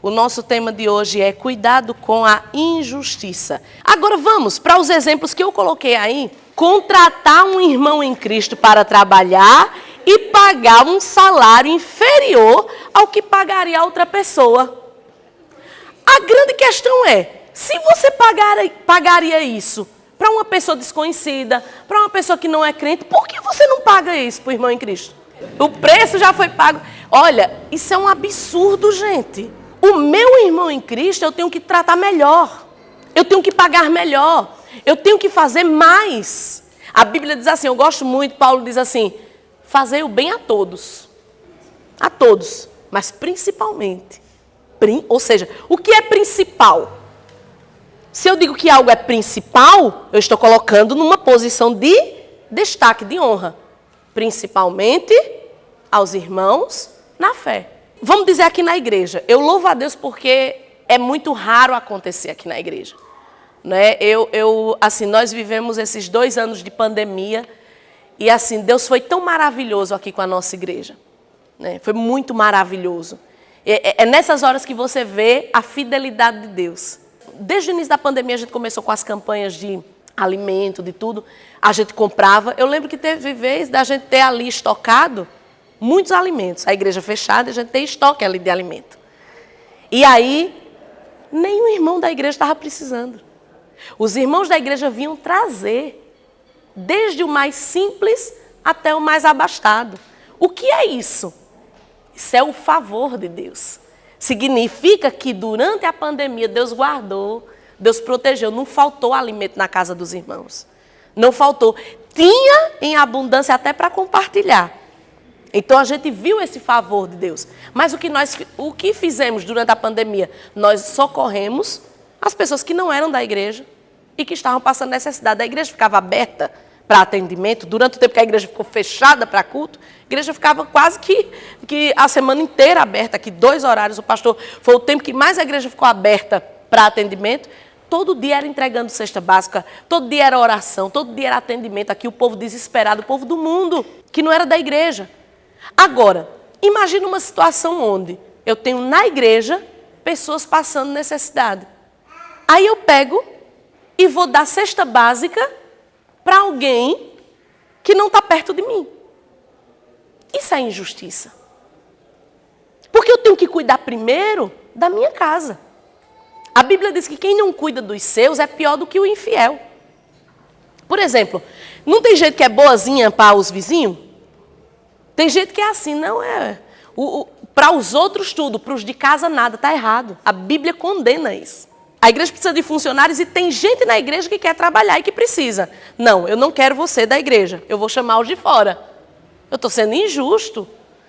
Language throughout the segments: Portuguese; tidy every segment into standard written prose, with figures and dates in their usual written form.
O nosso tema de hoje é cuidado com a injustiça. Agora vamos para os exemplos que eu coloquei aí. Contratar um irmão em Cristo para trabalhar e pagar um salário inferior ao que pagaria a outra pessoa. A grande questão é, se você pagaria isso para uma pessoa desconhecida, para uma pessoa que não é crente, por que você não paga isso para o irmão em Cristo? O preço já foi pago. Olha, isso é um absurdo, gente. O meu irmão em Cristo eu tenho que tratar melhor. Eu tenho que pagar melhor. Eu tenho que fazer mais. A Bíblia diz assim, eu gosto muito, Paulo diz assim, fazer o bem a todos. A todos, mas principalmente. Ou seja, o que é principal? Se eu digo que algo é principal, eu estou colocando numa posição de destaque, de honra. Principalmente aos irmãos na fé. Vamos dizer aqui na igreja. Eu louvo a Deus porque é muito raro acontecer aqui na igreja. Né? Assim, nós vivemos esses 2 anos de pandemia e assim, Deus foi tão maravilhoso aqui com a nossa igreja. Né? Foi muito maravilhoso. É nessas horas que você vê a fidelidade de Deus. Desde o início da pandemia a gente começou com as campanhas de alimento, de tudo. A gente comprava. Eu lembro que teve vez da gente ter ali estocado muitos alimentos. A igreja fechada, a gente tem estoque ali de alimento. E aí, nenhum irmão da igreja estava precisando. Os irmãos da igreja vinham trazer, desde o mais simples até o mais abastado. O que é isso? Isso é o favor de Deus. Significa que durante a pandemia Deus guardou, Deus protegeu, não faltou alimento na casa dos irmãos. Não faltou. Tinha em abundância até para compartilhar. Então a gente viu esse favor de Deus. Mas o que fizemos durante a pandemia? Nós socorremos as pessoas que não eram da igreja e que estavam passando necessidade. A igreja ficava aberta para atendimento. Durante o tempo que a igreja ficou fechada para culto, a igreja ficava quase que a semana inteira aberta, aqui 2 horários. O pastor foi o tempo que mais a igreja ficou aberta para atendimento. Todo dia era entregando cesta básica, todo dia era oração, todo dia era atendimento. Aqui o povo desesperado, o povo do mundo, que não era da igreja. Agora, imagina uma situação onde eu tenho na igreja pessoas passando necessidade. Aí eu pego e vou dar cesta básica para alguém que não está perto de mim. Isso é injustiça. Porque eu tenho que cuidar primeiro da minha casa. A Bíblia diz que quem não cuida dos seus é pior do que o infiel. Por exemplo, não tem gente que é boazinha para os vizinhos? Tem gente que é assim, não é. Para os outros tudo, para os de casa nada, está errado. A Bíblia condena isso. A igreja precisa de funcionários e tem gente na igreja que quer trabalhar e que precisa. Não, eu não quero você da igreja, eu vou chamar os de fora. Eu estou sendo injusto,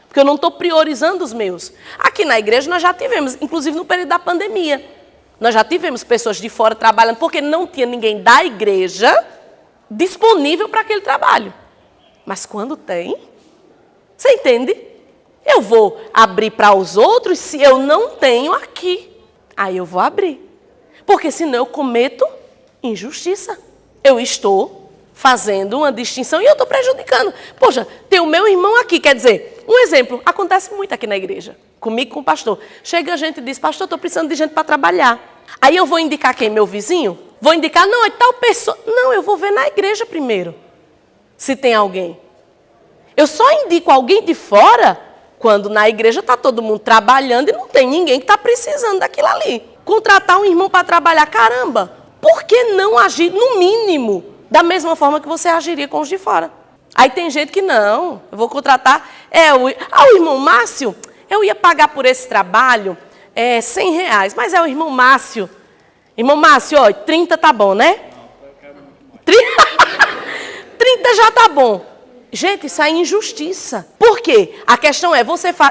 porque eu não estou priorizando os meus. Aqui na igreja nós já tivemos, inclusive no período da pandemia, nós já tivemos pessoas de fora trabalhando, porque não tinha ninguém da igreja disponível para aquele trabalho. Mas quando tem, você entende? Eu vou abrir para os outros se eu não tenho aqui. Aí eu vou abrir. Porque senão eu cometo injustiça. Eu estou fazendo uma distinção e eu estou prejudicando. Poxa, tem o meu irmão aqui, quer dizer, um exemplo, acontece muito aqui na igreja, comigo com o pastor. Chega a gente e diz, pastor, estou precisando de gente para trabalhar. Aí eu vou indicar quem? Meu vizinho? Vou indicar, não, é tal pessoa. Não, eu vou ver na igreja primeiro, se tem alguém. Eu só indico alguém de fora quando na igreja está todo mundo trabalhando e não tem ninguém que está precisando daquilo ali. Contratar um irmão para trabalhar, caramba, por que não agir no mínimo da mesma forma que você agiria com os de fora? Aí tem gente que não, eu vou contratar, o irmão Márcio, eu ia pagar por esse trabalho R$100, mas é o irmão Márcio. Irmão Márcio, 30 tá bom, né? 30 já tá bom. Gente, isso é injustiça. Por quê? A questão é,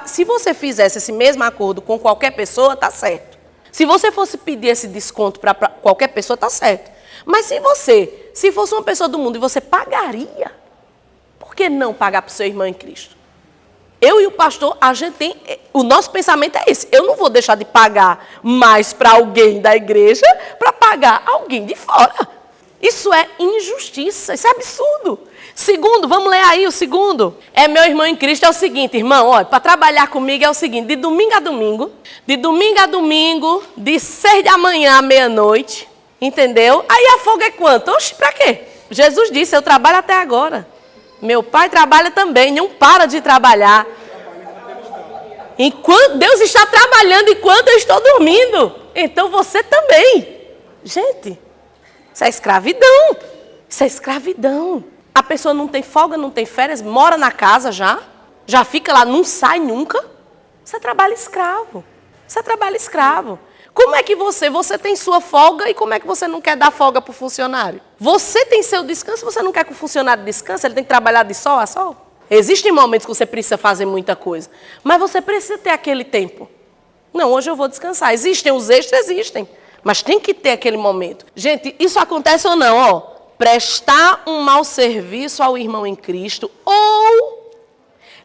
se você fizesse esse mesmo acordo com qualquer pessoa, tá certo. Se você fosse pedir esse desconto para qualquer pessoa, tá certo. Mas se fosse uma pessoa do mundo e você pagaria, por que não pagar para o seu irmão em Cristo? Eu e o pastor, o nosso pensamento é esse. Eu não vou deixar de pagar mais para alguém da igreja para pagar alguém de fora. Isso é injustiça, isso é absurdo. Segundo, vamos ler aí o segundo. É meu irmão em Cristo, é o seguinte, irmão, olha, para trabalhar comigo é o seguinte, de domingo a domingo, de 6 da manhã à meia-noite, entendeu? Aí a folga é quanto? Oxe, para quê? Jesus disse, eu trabalho até agora. Meu pai trabalha também, não para de trabalhar. Enquanto Deus está trabalhando enquanto eu estou dormindo. Então você também. Gente, isso é escravidão. Isso é escravidão. A pessoa não tem folga, não tem férias, mora na casa já fica lá, não sai nunca. Isso é trabalho escravo. Isso é trabalho escravo. Como é que você tem sua folga e como é que você não quer dar folga para o funcionário? Você tem seu descanso, você não quer que o funcionário descanse, ele tem que trabalhar de sol a sol? Existem momentos que você precisa fazer muita coisa, mas você precisa ter aquele tempo. Não, hoje eu vou descansar. Existem os extras, existem, mas tem que ter aquele momento. Gente, isso acontece ou não? Ó, prestar um mau serviço ao irmão em Cristo ou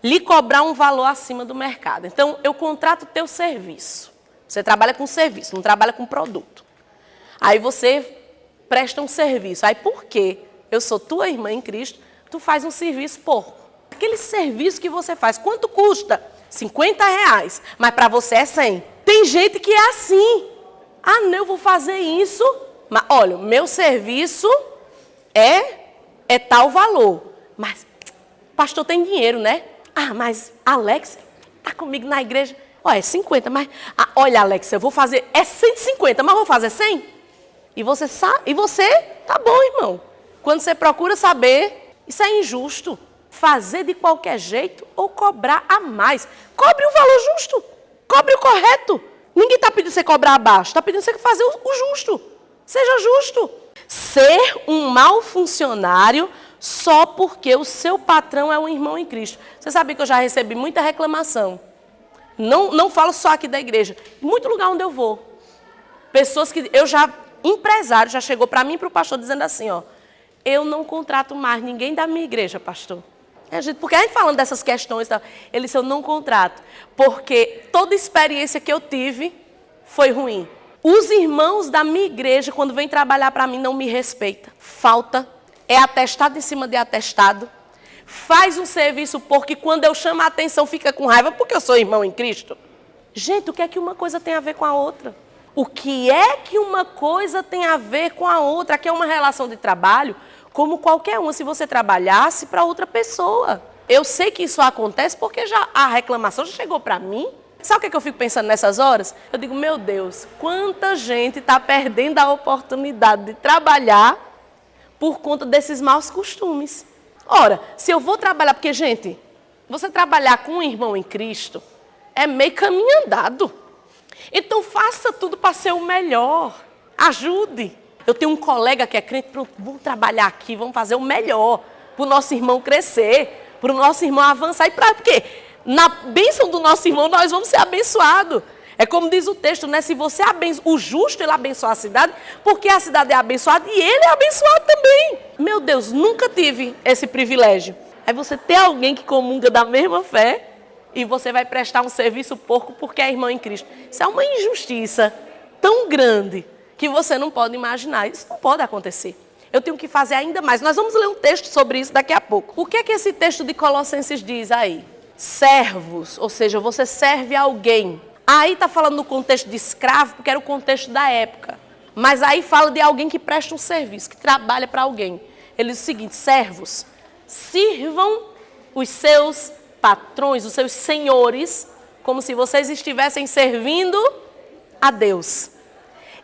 lhe cobrar um valor acima do mercado. Então, eu contrato o teu serviço. Você trabalha com serviço, não trabalha com produto. Aí você presta um serviço. Aí por quê? Eu sou tua irmã em Cristo, tu faz um serviço porco. Aquele serviço que você faz, quanto custa? R$50, mas para você é 100. Tem gente que é assim. Ah, não, eu vou fazer isso. Mas olha, o meu serviço é tal valor. Mas, pastor, tem dinheiro, né? Ah, mas Alex está comigo na igreja. Olha, é 50, mas... olha, Alex, eu vou fazer... É 150, mas vou fazer 100? E você sabe... E você... Tá bom, irmão. Quando você procura saber, isso é injusto. Fazer de qualquer jeito ou cobrar a mais. Cobre o valor justo. Cobre o correto. Ninguém está pedindo você cobrar abaixo. Está pedindo você fazer o justo. Seja justo. Ser um mau funcionário só porque o seu patrão é um irmão em Cristo. Você sabe que eu já recebi muita reclamação. Não falo só aqui da igreja. Em muito lugar onde eu vou. Pessoas que... Empresário já chegou para mim e para o pastor dizendo assim, ó. Eu não contrato mais ninguém da minha igreja, pastor. Porque a gente falando dessas questões, ele disse, eu não contrato. Porque toda experiência que eu tive foi ruim. Os irmãos da minha igreja, quando vêm trabalhar para mim, não me respeitam. Falta, é atestado em cima de atestado. Faz um serviço porque quando eu chamo a atenção fica com raiva porque eu sou irmão em Cristo. Gente, o que é que uma coisa tem a ver com a outra? O que é que uma coisa tem a ver com a outra? Aqui é uma relação de trabalho como qualquer uma, se você trabalhasse para outra pessoa. Eu sei que isso acontece porque a reclamação já chegou para mim. Sabe o que eu fico pensando nessas horas? Eu digo, meu Deus, quanta gente está perdendo a oportunidade de trabalhar por conta desses maus costumes. Ora, se eu vou trabalhar... Porque, gente, você trabalhar com um irmão em Cristo é meio caminho andado. Então, faça tudo para ser o melhor. Ajude. Eu tenho um colega que é crente, pronto, vamos trabalhar aqui, vamos fazer o melhor para o nosso irmão crescer, para o nosso irmão avançar. E para quê? Na bênção do nosso irmão, nós vamos ser abençoados. É como diz o texto, né? Se você o justo, ele abençoa a cidade, porque a cidade é abençoada e ele é abençoado também. Meu Deus, nunca tive esse privilégio. Aí você tem alguém que comunga da mesma fé e você vai prestar um serviço porco porque é irmão em Cristo. Isso é uma injustiça tão grande que você não pode imaginar. Isso não pode acontecer. Eu tenho que fazer ainda mais. Nós vamos ler um texto sobre isso daqui a pouco. O que é que esse texto de Colossenses diz aí? Servos, ou seja, você serve a alguém. Aí está falando no contexto de escravo, porque era o contexto da época. Mas aí fala de alguém que presta um serviço, que trabalha para alguém. Ele diz o seguinte, servos, sirvam os seus patrões, os seus senhores, como se vocês estivessem servindo a Deus.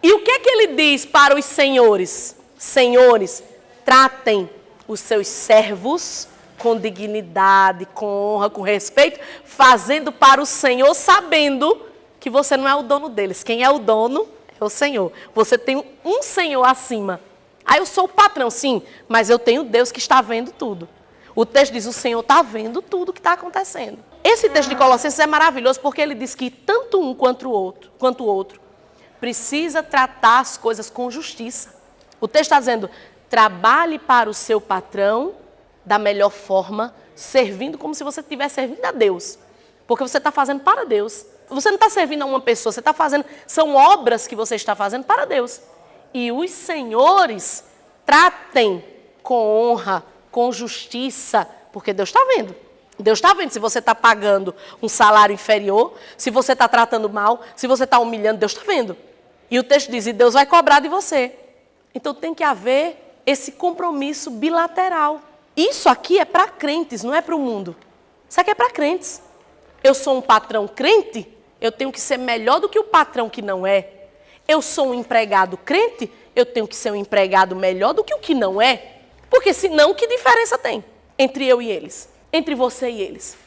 E o que é que ele diz para os senhores? Senhores, tratem os seus servos com dignidade, com honra, com respeito, fazendo para o Senhor, sabendo que você não é o dono deles. Quem é o dono é o Senhor. Você tem um Senhor acima. Ah, eu sou o patrão, sim, mas eu tenho Deus que está vendo tudo. O texto diz, o Senhor está vendo tudo o que está acontecendo. Esse texto de Colossenses é maravilhoso porque ele diz que tanto um quanto o outro precisa tratar as coisas com justiça. O texto está dizendo, trabalhe para o seu patrão da melhor forma, servindo como se você estivesse servindo a Deus. Porque você está fazendo para Deus. Você não está servindo a uma pessoa, você está fazendo, são obras que você está fazendo para Deus. E os senhores tratem com honra, com justiça, porque Deus está vendo. Deus está vendo se você está pagando um salário inferior, se você está tratando mal, se você está humilhando, Deus está vendo. E o texto diz, e Deus vai cobrar de você. Então tem que haver esse compromisso bilateral. Isso aqui é para crentes, não é para o mundo. Isso aqui é para crentes. Eu sou um patrão crente, eu tenho que ser melhor do que o patrão que não é. Eu sou um empregado crente, eu tenho que ser um empregado melhor do que o que não é. Porque senão, que diferença tem entre eu e eles? Entre você e eles?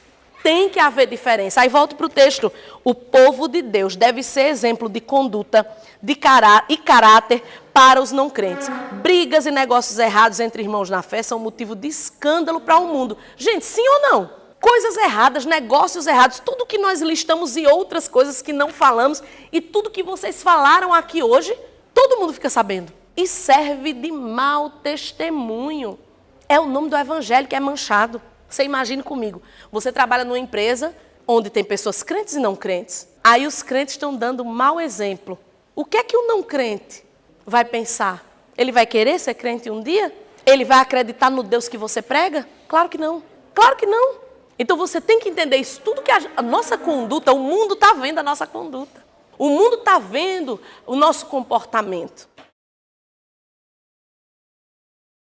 Tem que haver diferença. Aí volto para o texto. O povo de Deus deve ser exemplo de conduta e caráter para os não crentes. Brigas e negócios errados entre irmãos na fé são motivo de escândalo para o mundo. Gente, sim ou não? Coisas erradas, negócios errados, tudo que nós listamos e outras coisas que não falamos e tudo que vocês falaram aqui hoje, todo mundo fica sabendo. E serve de mau testemunho. É o nome do evangelho que é manchado. Você imagine comigo, você trabalha numa empresa onde tem pessoas crentes e não crentes. Aí os crentes estão dando um mau exemplo. O que é que o não crente vai pensar? Ele vai querer ser crente um dia? Ele vai acreditar no Deus que você prega? Claro que não. Claro que não. Então você tem que entender isso tudo que a nossa conduta, o mundo está vendo a nossa conduta. O mundo está vendo o nosso comportamento.